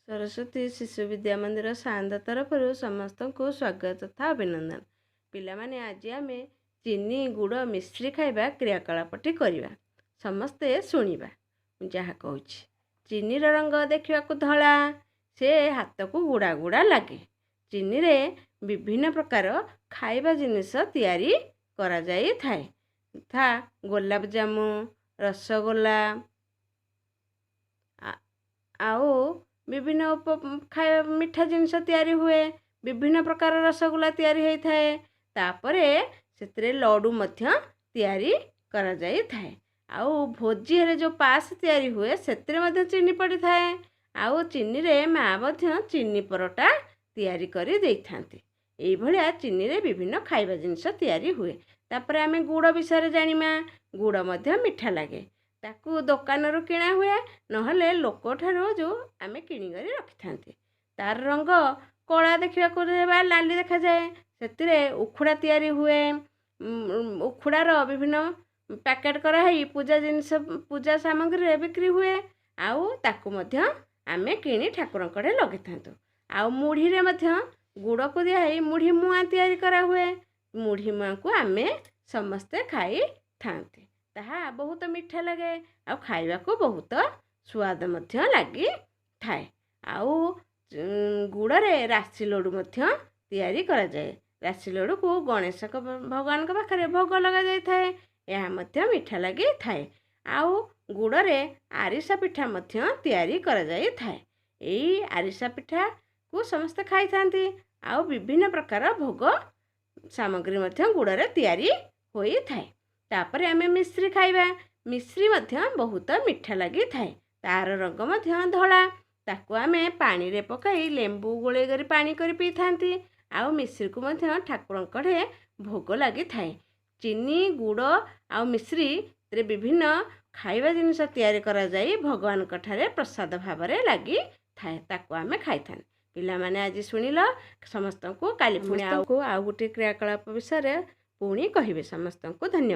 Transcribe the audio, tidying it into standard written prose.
सरस्वती शिशु विद्या मंदिर सान्द तरफ समस्त को स्वागत तथा अभिनंदन। पिलामाने आज आम चीनी गुड़ मिश्री खाइबा क्रियाकलापटी करवा समस्ते शुणा। जहाँ कहूँ चीनी रंग देखा धला से हाथ को गुड़ा गुड़ा लगे। चीनी रे विभिन्न प्रकार खाइबा जिनिस तैयारी करा जाई थाए था गोलाप जामु रसगोला आउ विभिन्न खाଇବା मिठा जिनिस तैयारी हुए। विभिन्न प्रकार रसगोला तैयारी होता है। तापरे से लड्डू मध्य तैयारी करा जाई थाए। आउ भोजी हेरे जो पास तैयारी हुए से चीनी पड़ी थाए। आउ चीनी रे माँ मध्य चीनी परोटा तैयारी करी देई थांती। एई भलिया चीनी रे विभिन्न खाଇବା जिनिस तैयारी हुए। तापरे आमे गुड़ विषय जानिमा। गुड़ मध्य मीठा लगे। ताकू दुकान रू किणा हुए नहले लोक ठारू जो आमे किणिकरी रखि थांती। तार रंग कला देखा लाली देखा जाए। से उखुड़ा तैयारी हुए। उखुड़ार विभिन्न पैकेट कराई पूजा जिनिस पूजा सामग्री रे बिक्री हुए। आउ ताकू मध्य आमे किणी ठाकुर कड़े लगे थांतु। आउ मुढ़ी रे मध्य गुड़ को दियाई मुढ़ी मुआ तैयारी करा हुए। मुढ़ी मुआ को आमे समस्ते खाई थांती। ताहा बहुत मीठा लगे। आ खाइबा को बहुत स्वाद मध्य लगी थाए। आउ गुड़े राशि लड्डू मध्य तैयारी करा जाए। राशि लड्डू को गणेश भगवान के पाखरे भोग लगा जाए थाए। यह मध्य मीठा लगी थाए। आउ गुड़े आरिसा पिठा मध्य तैयारी करा जाए थाए। एई आरिसा पिठा को समस्त खाई थांती। आउ विभिन्न प्रकार भोग सामग्री मध्य गुड़े तैयारी होई थाए। तापरे आमे मिश्री खाइबा। मिश्री मध्य बहुत मीठा लगी थाए। तार रंग मध्य धला। ताकू आमे पानी रे पकाई लेंबू गोले करी पानी करी पी थांती। आउ मिश्री को मध्य ठाकुर कड़े भोग लगी थाए। चीनी गुड़ आउ मिश्री रे विभिन्न खाइबा जिनिस तैयारी करा जाई भगवान कठारे प्रसाद भाव में लगी थाए। ताकू आमे खाई थां। पिला माने आज शुणिल समस्त को काली पुणी आउ गोटे क्रियाकलाप विषय पुणी कहिबे। समस्त को धन्यवाद।